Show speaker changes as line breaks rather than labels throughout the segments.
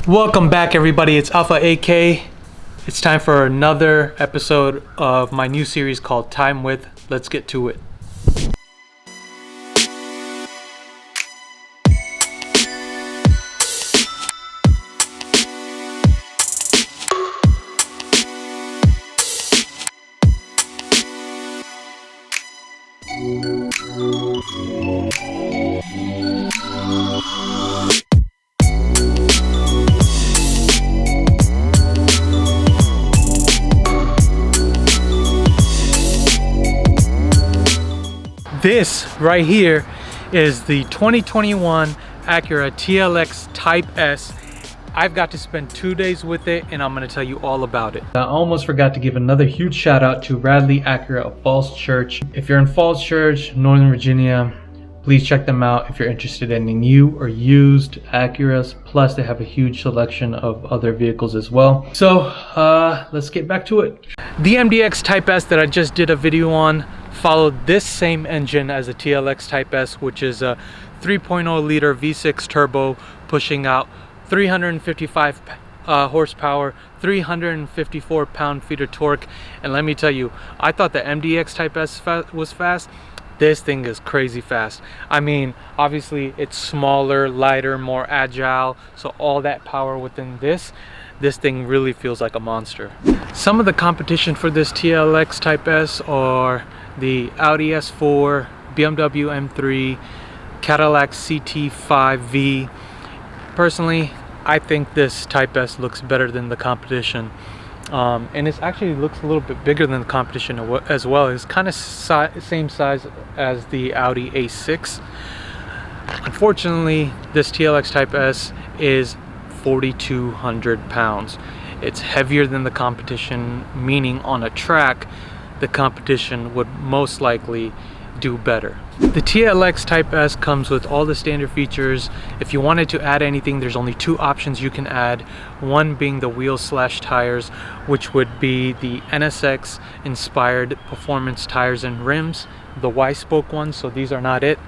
Welcome back, everybody. It's Alpha AK. It's time for another episode of my new series called Time With. Let's get to it. This right here is the 2021 Acura TLX Type S. I've got to spend 2 days with it and I'm going to tell you all about it. I almost forgot to give another huge shout out to Radley Acura of Falls Church. If you're in Falls Church, Northern Virginia, please check them out if you're interested in new or used Acuras. Plus they have a huge selection of other vehicles as well. So let's get back to it. The MDX Type S that I just did a video on followed this same engine as a TLX Type S, which is a 3.0 liter V6 turbo pushing out 355 horsepower, 354 pound-feet of torque. And let me tell you, I thought the MDX Type S was fast. This thing is crazy fast. I mean, obviously it's smaller, lighter, more agile, so all that power within this thing really feels like a monster. Some of the competition for this TLX Type S are the Audi S4, BMW M3, Cadillac CT5V. Personally, I think this Type S looks better than the competition. And it actually looks a little bit bigger than the competition as well. It's kind of same size as the Audi A6. Unfortunately, this TLX Type S is 4,200 pounds. It's heavier than the competition, meaning on a track the competition would most likely do better. The TLX Type S comes with all the standard features. If you wanted to add anything, there's only two options you can add. One being the wheels/tires, which would be the NSX inspired performance tires and rims, the Y-spoke ones, so these are not it.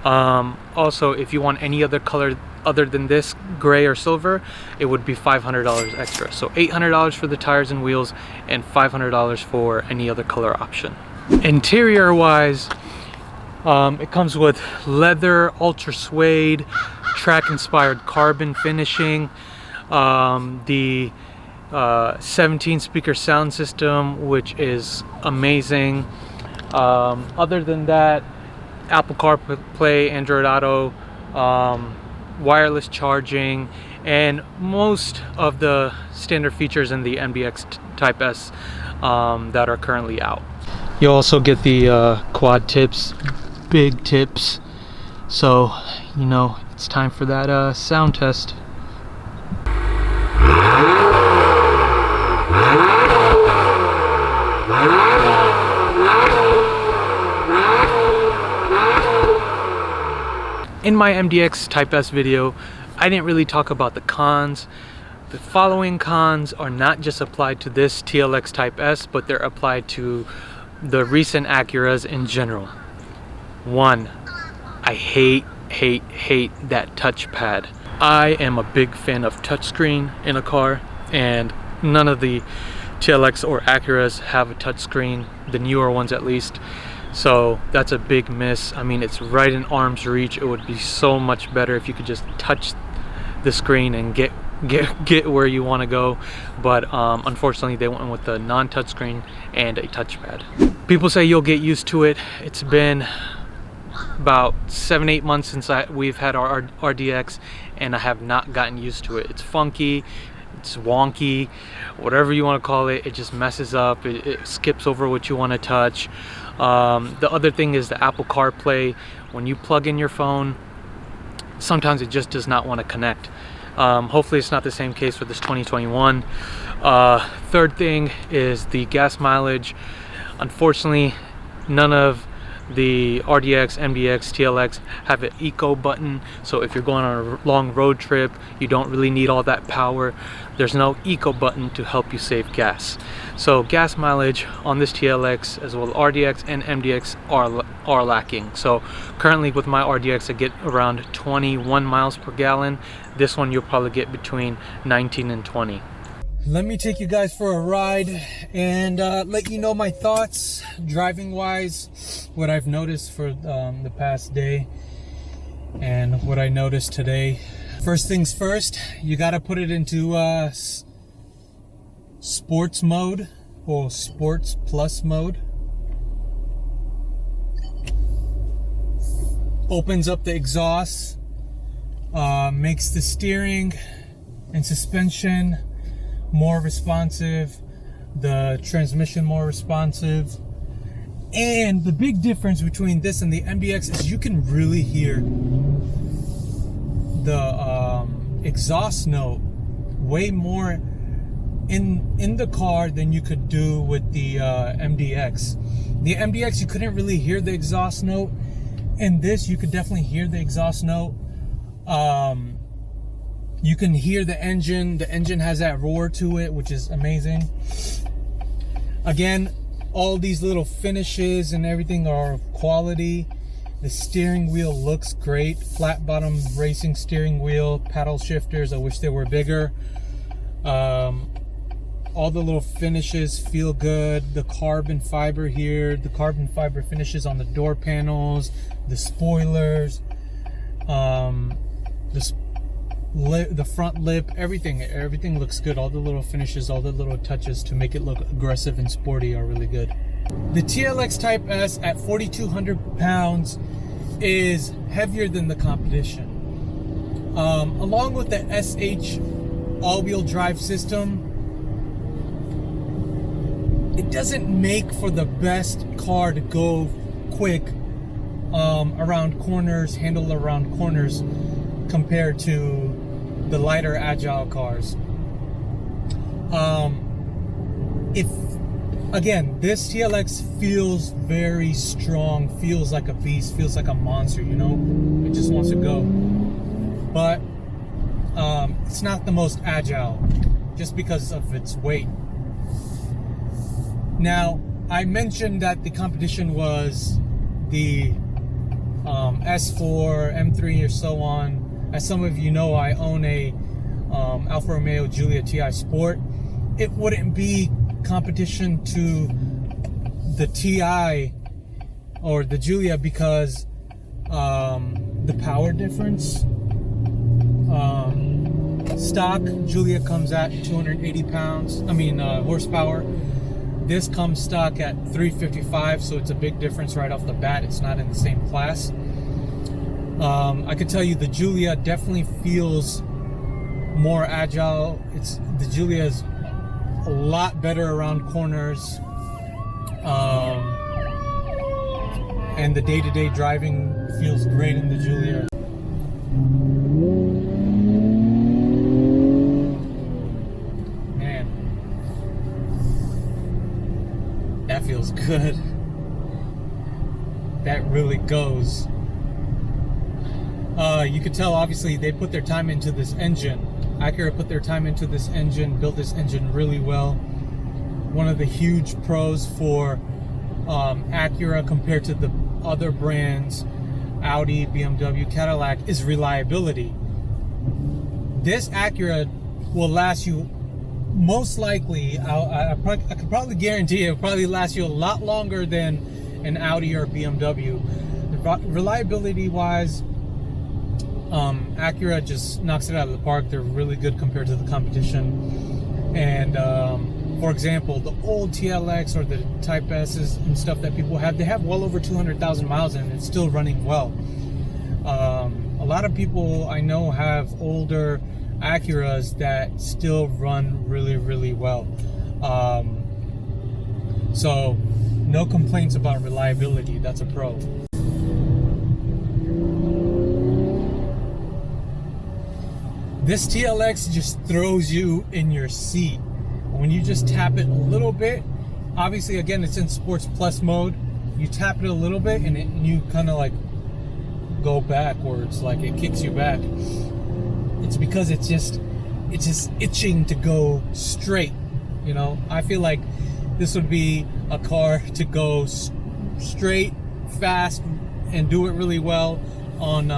Also, if you want any other color other than this, gray or silver, it would be $500 extra. So $800 for the tires and wheels and $500 for any other color option. Interior wise, it comes with leather, ultra suede, track inspired carbon finishing, the 17 speaker sound system, which is amazing. Other than that, Apple CarPlay, Android Auto, wireless charging, and most of the standard features in the MDX Type S that are currently out. You also get the quad tips, big tips, so you know it's time for that sound test. In my MDX Type S video, I didn't really talk about the cons. The following cons are not just applied to this TLX Type S, but they're applied to the recent Acuras in general. One, I hate that touchpad. I am a big fan of touchscreen in a car, and none of the TLX or Acuras have a touchscreen, the newer ones at least. So that's a big miss. I mean, it's right in arm's reach. It would be so much better if you could just touch the screen and get where you want to go. But unfortunately, they went with the non-touch screen and a touchpad. People say you'll get used to it. It's been about 7-8 months since we've had our RDX, and I have not gotten used to it. It's funky, it's wonky, whatever you want to call it. It just messes up. It skips over what you want to touch. The other thing is the Apple CarPlay. When you plug in your phone, sometimes it just does not want to connect. Hopefully it's not the same case for this 2021. Third thing is the gas mileage. Unfortunately, none of The RDX, MDX, TLX have an eco button, so if you're going on a long road trip, you don't really need all that power. There's no eco button to help you save gas. So gas mileage on this TLX as well as RDX and MDX are lacking. So currently with my RDX I get around 21 miles per gallon. This one you'll probably get between 19 and 20. Let me take you guys for a ride and let you know my thoughts driving wise, what I've noticed for the past day and what I noticed today. First things first, you got to put it into sports mode or sports plus mode. Opens up the exhaust, makes the steering and suspension more responsive, the transmission more responsive. And the big difference between this and the MDX is you can really hear the exhaust note way more in the car than you could do with the MDX. The MDX you couldn't really hear the exhaust note. In this you could definitely hear the exhaust note. You can hear the engine. The engine has that roar to it, which is amazing. Again, all these little finishes and everything are quality. The steering wheel looks great. Flat bottom racing steering wheel, paddle shifters. I wish they were bigger. All the little finishes feel good. The carbon fiber here, the carbon fiber finishes on the door panels, the spoilers, the front lip, everything looks good. All the little finishes, all the little touches to make it look aggressive and sporty are really good. The TLX Type S at 4,200 pounds is heavier than the competition. Along with the SH all-wheel drive system, it doesn't make for the best car to go quick around corners, handle around corners compared to the lighter agile cars. Again, this TLX feels very strong, feels like a beast, feels like a monster, you know? It just wants to go. But it's not the most agile just because of its weight. Now, I mentioned that the competition was the S4, M3, or so on. As some of you know, I own a Alfa Romeo Giulia TI Sport. It wouldn't be competition to the TI or the Giulia because the power difference. Stock Giulia comes at 280 horsepower. This comes stock at 355, so it's a big difference right off the bat. It's not in the same class. I could tell you the Giulia definitely feels more agile. The Giulia is a lot better around corners, and the day-to-day driving feels great in the Giulia. Man, that feels good. That really goes. You could tell obviously they put their time into this engine. Acura put their time into this engine, built this engine really well. One of the huge pros for Acura compared to the other brands, Audi, BMW, Cadillac, is reliability. This Acura will last you, most likely, I could probably guarantee it will probably last you a lot longer than an Audi or BMW. Reliability wise, Acura just knocks it out of the park. They're really good compared to the competition. And for example, the old TLX or the Type S's and stuff that people have, they have well over 200,000 miles and it's still running well. A lot of people I know have older Acuras that still run really, really well. So no complaints about reliability. That's a pro. This TLX just throws you in your seat. When you just tap it a little bit, obviously again it's in Sports Plus mode, you tap it a little bit and you kind of like go backwards, like it kicks you back. It's because it's just itching to go straight. You know, I feel like this would be a car to go straight, fast, and do it really well on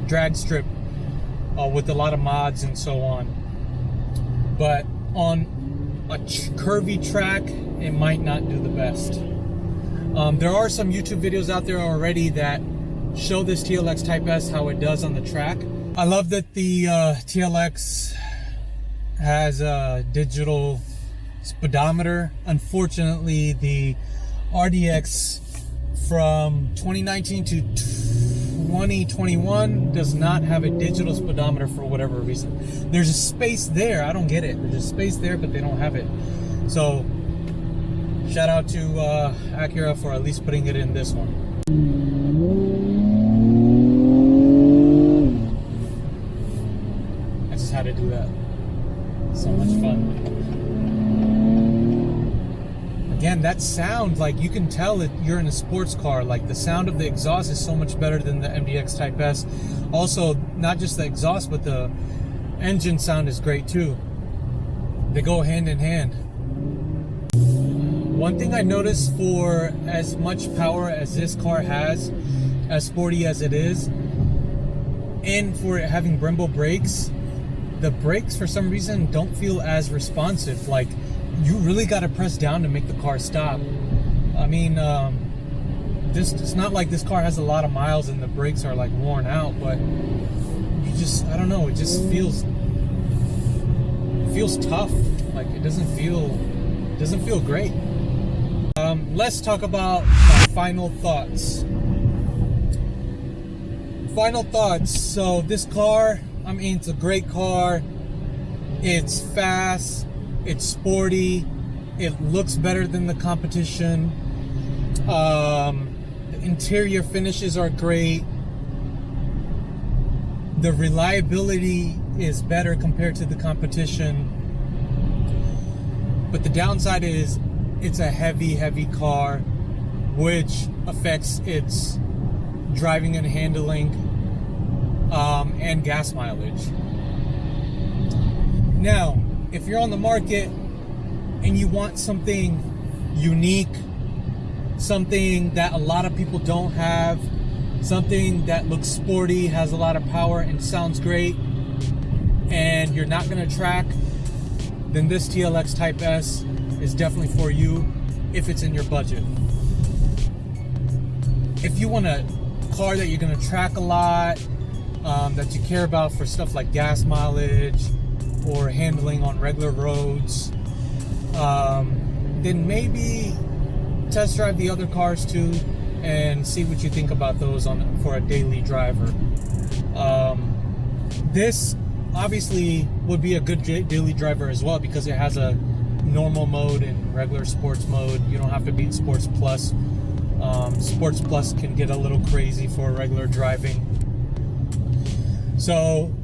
drag strip with a lot of mods and so on. But on a curvy track, it might not do the best. There are some YouTube videos out there already that show this TLX Type S how it does on the track. I love that the TLX has a digital speedometer. Unfortunately, the RDX from 2019 to 2021 does not have a digital speedometer for whatever reason. There's a space there. I don't get it. There's a space there, but they don't have it. So shout out to Acura for at least putting it in this one. I just had to do that. So much fun. Again, that sound, like you can tell that you're in a sports car. Like the sound of the exhaust is so much better than the MDX Type S. Also, not just the exhaust, but the engine sound is great too. They go hand in hand. One thing I noticed, for as much power as this car has, as sporty as it is, and for it having Brembo brakes, the brakes for some reason don't feel as responsive. Like, you really got to press down to make the car stop. I mean, it's not like this car has a lot of miles and the brakes are like worn out, but you just, I don't know, it just feels tough. Like it doesn't feel great. Let's talk about my final thoughts. So this car, I mean, it's a great car. It's fast. It's sporty. It looks better than the competition. The interior finishes are great. The reliability is better compared to the competition. But the downside is it's a heavy car, which affects its driving and handling and gas mileage. Now, if you're on the market and you want something unique, something that a lot of people don't have, something that looks sporty, has a lot of power and sounds great, and you're not going to track, then this TLX Type S is definitely for you if it's in your budget. If you want a car that you're going to track a lot, that you care about for stuff like gas mileage or handling on regular roads, then maybe test drive the other cars too and see what you think about those for a daily driver. This obviously would be a good daily driver as well because it has a normal mode and regular sports mode. You don't have to beat Sports Plus. Sports Plus can get a little crazy for regular driving. So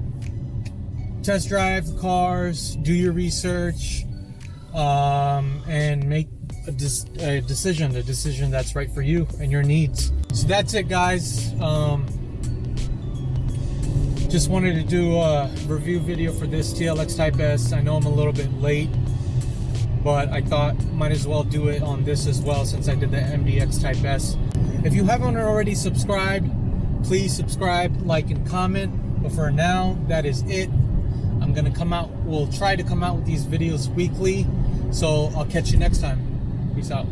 test drive the cars, do your research, and make a decision that's right for you and your needs. So that's it, guys. Just wanted to do a review video for this TLX Type S. I know I'm a little bit late, but I thought might as well do it on this as well since I did the MDX Type S. If you haven't already subscribed, please subscribe, like, and comment. But for now, that is it. I'm gonna we'll try to come out with these videos weekly. So I'll catch you next time. Peace out.